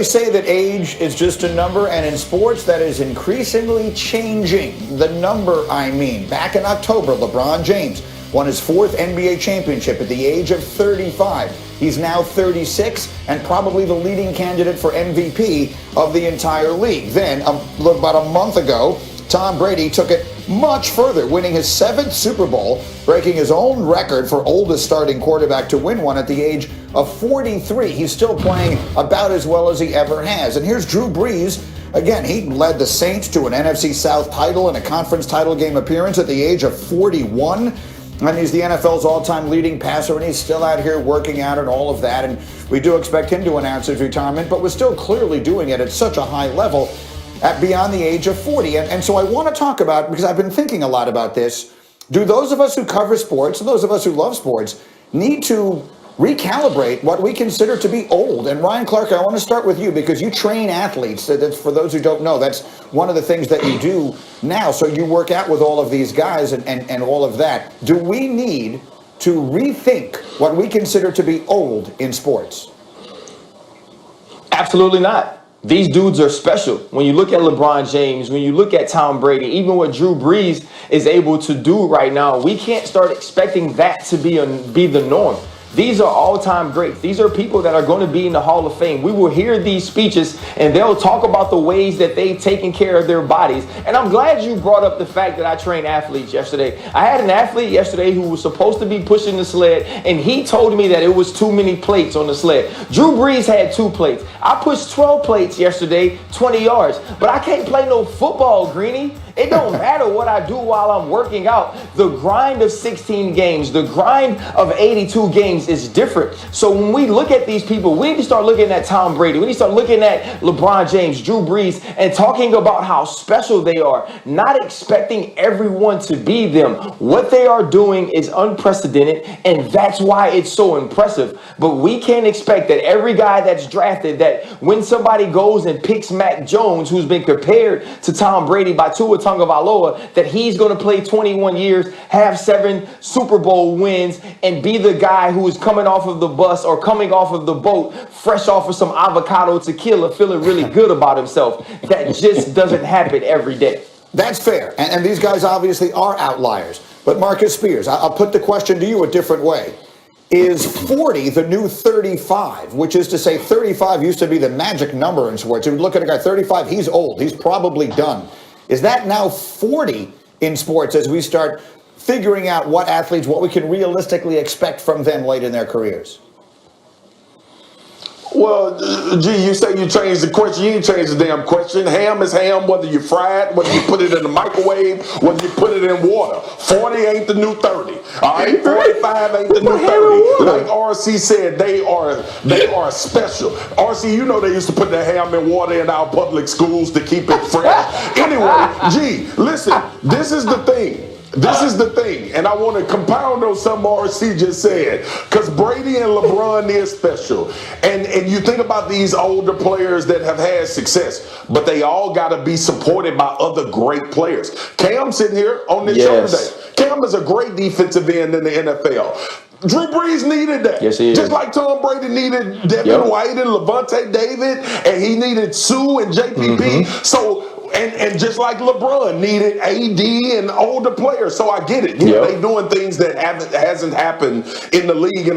they say that age is just a number, and in sports that is increasingly changing. The number, I mean. Back in October, LeBron James won his 4th NBA championship at the age of 35. He's now 36 and probably the leading candidate for MVP of the entire league. Then, about a month ago, Tom Brady took it much further, winning his 7th Super Bowl, breaking his own record for oldest starting quarterback to win one at the age of 43. He's still playing about as well as he ever has. And here's Drew Brees. Again, he led the Saints to an NFC South title and a conference title game appearance at the age of 41. And he's the NFL's all-time leading passer, and he's still out here working out and all of that. And we do expect him to announce his retirement, but we're still clearly doing it at such a high level at beyond the age of 40. And so I want to talk about, because I've been thinking a lot about this, do those of us who cover sports, and those of us who love sports, need to recalibrate what we consider to be old? And Ryan Clark, I want to start with you because you train athletes. That's, for those who don't know, that's one of the things that you do now. So you work out with all of these guys and all of that. Do we need to rethink what we consider to be old in sports? Absolutely not. These dudes are special. When you look at LeBron James, when you look at Tom Brady, even what Drew Brees is able to do right now, we can't start expecting that to be the norm. These are all-time greats. These are people that are going to be in the Hall of Fame. We will hear these speeches, and they'll talk about the ways that they've taken care of their bodies. And I'm glad you brought up the fact that I trained athletes yesterday. I had an athlete yesterday who was supposed to be pushing the sled, and he told me that it was too many plates on the sled. Drew Brees had 2 plates. I pushed 12 plates yesterday, 20 yards. But I can't play no football, Greenie. It don't matter what I do while I'm working out. The grind of 16 games, the grind of 82 games is different. So when we look at these people, we need to start looking at Tom Brady. We need to start looking at LeBron James, Drew Brees, and talking about how special they are, not expecting everyone to be them. What they are doing is unprecedented, and that's why it's so impressive. But we can't expect that every guy that's drafted, that when somebody goes and picks Mac Jones, who's been compared to Tom Brady by Tua Tagovailoa, that he's going to play 21 years, have 7 Super Bowl wins, and be the guy who is coming off of the bus or coming off of the boat, fresh off of some avocado tequila, feeling really good about himself. That just doesn't happen every day. That's fair. And these guys obviously are outliers. But Marcus Spears, I'll put the question to you a different way. Is 40 the new 35, which is to say 35 used to be the magic number in sports. You would look at a guy 35, he's old, he's probably done. Is that now 40 in sports as we start figuring out what athletes, what we can realistically expect from them late in their careers? Well, gee, you say you changed the question. You ain't changed the damn question. Ham is ham, whether you fry it, whether you put it in the microwave, whether you put it in water. 40 ain't the new 30. All right, 45 ain't the new 30. Like RC said, they are special. RC, you know they used to put the ham in water in our public schools to keep it fresh. Anyway, gee, listen, this is the thing. This is the thing, and I want to compound on something RC just said, because Brady and LeBron is special. And you think about these older players that have had success, but they all got to be supported by other great players. Cam sitting here on this show today. Cam is a great defensive end in the NFL. Drew Brees needed that. Yes, he is. Just like Tom Brady needed Devin White and Levante David, and he needed Sue and JPP. So, and just like LeBron needed AD and older players. So I get it. They doing things that hasn't happened in the league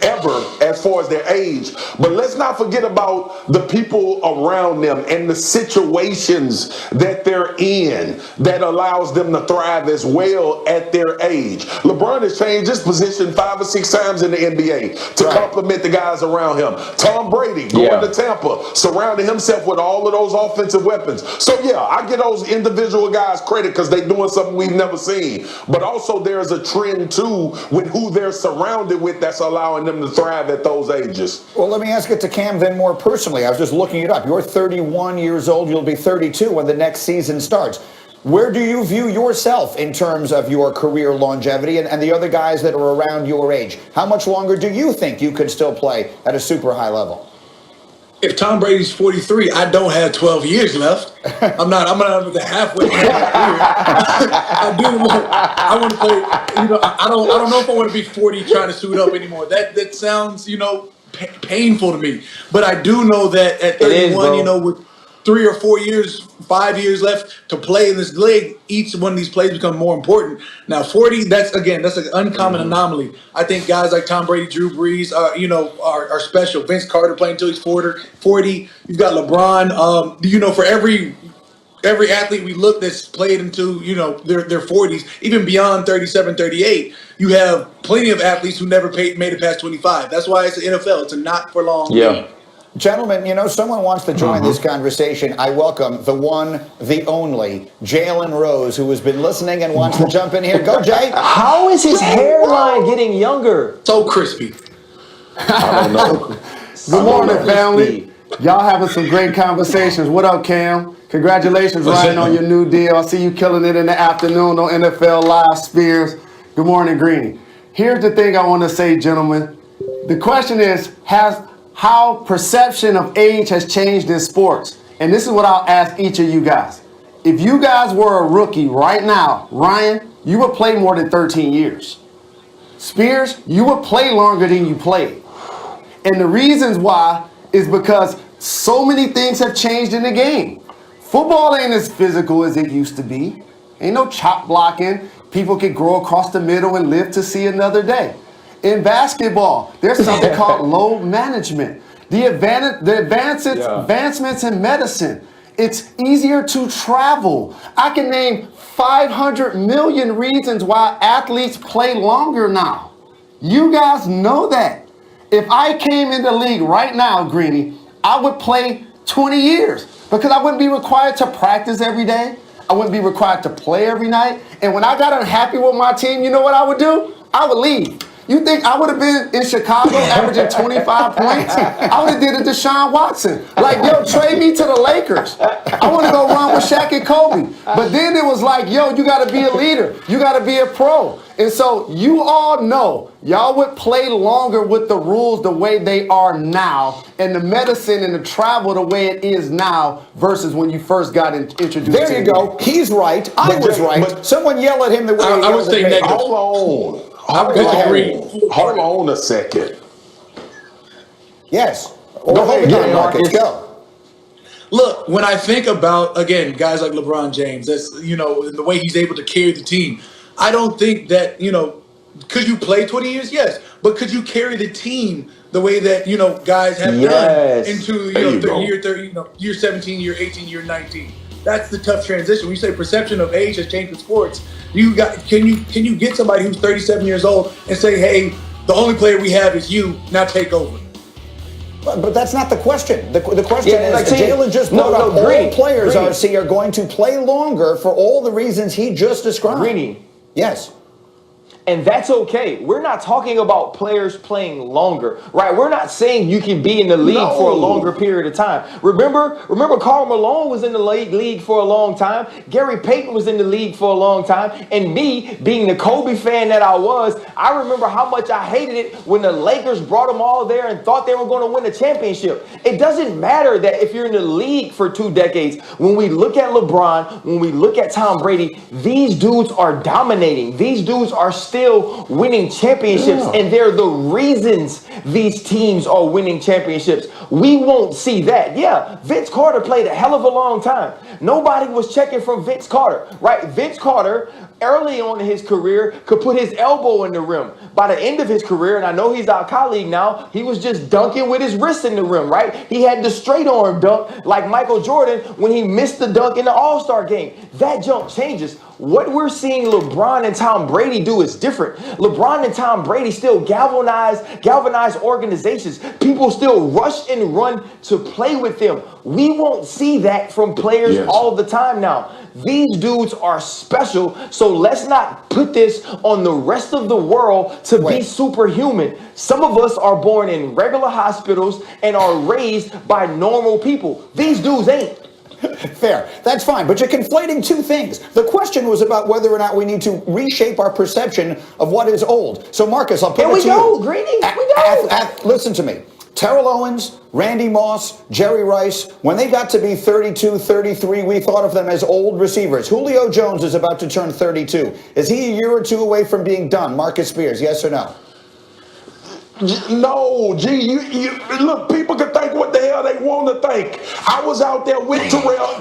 ever as far as their age. But let's not forget about the people around them and the situations that they're in that allows them to thrive as well at their age. LeBron has changed his position 5 or 6 times in the NBA to complement the guys around him. Tom Brady going to Tampa, surrounding himself with all of those offensive weapons. So yeah, I give those individual guys credit because they're doing something we've never seen. But also there's a trend too with who they're surrounded with that's allowing them to thrive at those ages. Well, let me ask it to Cam then more personally. I was just looking it up. You're 31 years old. You'll be 32 when the next season starts. Where do you view yourself in terms of your career longevity and the other guys that are around your age? How much longer do you think you could still play at a super high level? If Tom Brady's 43, I don't have 12 years left. I'm not at the halfway point of my career. I want to play, I don't know if I want to be 40 trying to suit up anymore. That sounds, painful to me. But I do know that at 31, with 3 or 4 years, 5 years left to play in this league, each one of these plays become more important. Now, 40, that's an uncommon anomaly. I think guys like Tom Brady, Drew Brees, are special. Vince Carter playing until he's 40. You've got LeBron. For every athlete we look that's played into, their 40s, even beyond 37, 38, you have plenty of athletes who never made it past 25. That's why it's the NFL. It's a not for long game. Gentlemen, someone wants to join this conversation. I welcome the one, the only, Jalen Rose, who has been listening and wants to jump in here. Go, Jay. How is his hairline getting younger? So crispy. I don't know. Good morning, family. Y'all having some great conversations. What up, Cam? Congratulations, Ryan, on your new deal. I see you killing it in the afternoon on NFL Live, Spears. Good morning, Greeny. Here's the thing I want to say, gentlemen. The question is, how perception of age has changed in sports. And this is what I'll ask each of you guys. If you guys were a rookie right now, Ryan, you would play more than 13 years. Spears, you would play longer than you played. And the reasons why is because so many things have changed in the game. Football ain't as physical as it used to be. Ain't no chop blocking. People can grow across the middle and live to see another day. In basketball, there's something called load management. The advancements in medicine. It's easier to travel. I can name 500 million reasons why athletes play longer now. You guys know that. If I came in the league right now, Greeny, I would play 20 years because I wouldn't be required to practice every day. I wouldn't be required to play every night. And when I got unhappy with my team, you know what I would do? I would leave. You think I would have been in Chicago averaging 25 points? I would have did it to Deshaun Watson. Like, yo, trade me to the Lakers. I want to go run with Shaq and Kobe. But then it was like, yo, you got to be a leader. You got to be a pro. And so you all know y'all would play longer with the rules the way they are now and the medicine and the travel the way it is now versus when you first got introduced. There you go. He's right. I was right. But someone yell at him the way I was saying negative. Hold on a second. Yes. Marcus, go. Look, when I think about, again, guys like LeBron James, that's, the way he's able to carry the team, I don't think that, could you play 20 years? Yes. But could you carry the team the way that, guys have done into, year 17, year 18, year 19? That's the tough transition. When you say perception of age has changed in sports, can you get somebody who's 37 years old and say, hey, the only player we have is you, now take over? But that's not the question. The question is, Jalen just brought up all players, RC, are going to play longer for all the reasons he just described. Greeny. Yes. And that's okay. We're not talking about players playing longer, right? We're not saying you can be in the league for a longer period of time. Remember Karl Malone was in the league for a long time. Gary Payton was in the league for a long time. And me, being the Kobe fan that I was, I remember how much I hated it when the Lakers brought them all there and thought they were going to win a championship. It doesn't matter that if you're in the league for 2 decades. When we look at LeBron, when we look at Tom Brady, these dudes are dominating. These dudes are still winning championships, and they're the reasons these teams are winning championships. We won't see that. Yeah, Vince Carter played a hell of a long time. Nobody was checking from Vince Carter, right? Vince Carter, early on in his career, could put his elbow in the rim. By the end of his career, and I know he's our colleague now, he was just dunking with his wrist in the rim, right? He had the straight arm dunk like Michael Jordan when he missed the dunk in the All-Star game. That jump changes. What we're seeing LeBron and Tom Brady do is different. LeBron and Tom Brady still galvanize organizations. People still rush and run to play with them. We won't see that from players all the time now. These dudes are special, so let's not put this on the rest of the world to be superhuman. Some of us are born in regular hospitals and are raised by normal people. These dudes ain't. Fair. That's fine. But you're conflating two things. The question was about whether or not we need to reshape our perception of what is old. So, Marcus, I'll put it to you. Greeny. We go. Listen to me. Terrell Owens, Randy Moss, Jerry Rice, when they got to be 32, 33, we thought of them as old receivers. Julio Jones is about to turn 32. Is he a year or two away from being done? Marcus Spears, yes or no? No, you look, people can think what the hell they want to think. I was out there with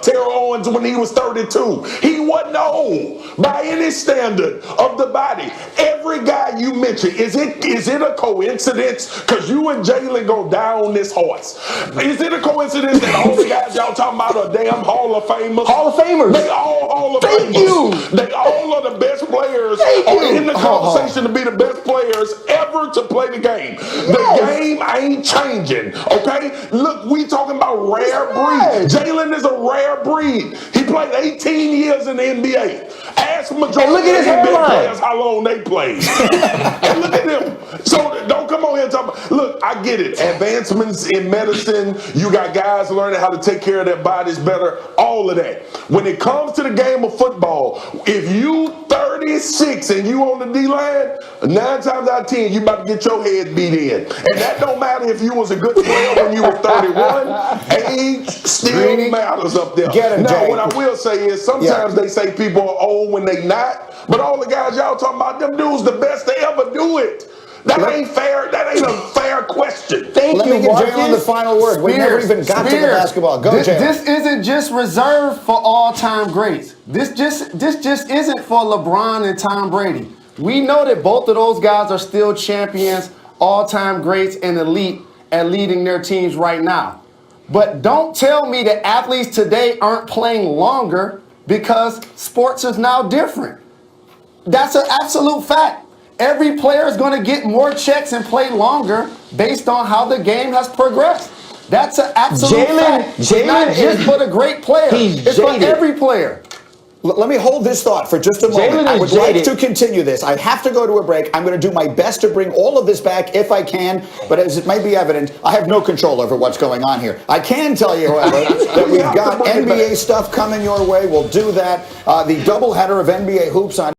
Terrell Owens when he was 32. He wasn't old by any standard of the body. Every guy you mentioned, is it a coincidence? Because you and Jalen go down this horse. Is it a coincidence that all the guys y'all talking about are damn Hall of Famers? Hall of Famers. They all Hall of Thank Famers. you. They all are the best players in the conversation to be the best players ever to play the game. The game ain't changing, okay? Look, we talking about rare breed. Jalen is a rare breed. He played 18 years in the NBA. Ask majority look at his of NBA hairline. players how long they played. And look at them. So don't come on here and talk about, look, I get it. Advancements in medicine, you got guys learning how to take care of their bodies better, all of that. When it comes to the game of football, if you 36 and you on the D-line, 9 times out of 10, you about to get your head beat in. And that don't matter if you was a good player when you were 31. Age still matters up there. Now, what I will say is sometimes they say people are old when they not, but all the guys y'all talking about, them dudes the best to ever do it. That ain't fair. That ain't a fair question. Let me give Jalen the final word. We never even got to the basketball. Go, Jalen. This isn't just reserved for all-time greats. This just isn't for LeBron and Tom Brady. We know that both of those guys are still champions, all-time greats, and elite at leading their teams right now. But don't tell me that athletes today aren't playing longer because sports is now different. That's an absolute fact. Every player is going to get more checks and play longer based on how the game has progressed. That's an absolute fact. It's not just for the great player. It's for every player. Let me hold this thought for just a moment. I would like to continue this. I have to go to a break. I'm going to do my best to bring all of this back if I can, but as it may be evident, I have no control over what's going on here. I can tell you, however, that we've got NBA stuff coming your way. We'll do that. The doubleheader of NBA hoops on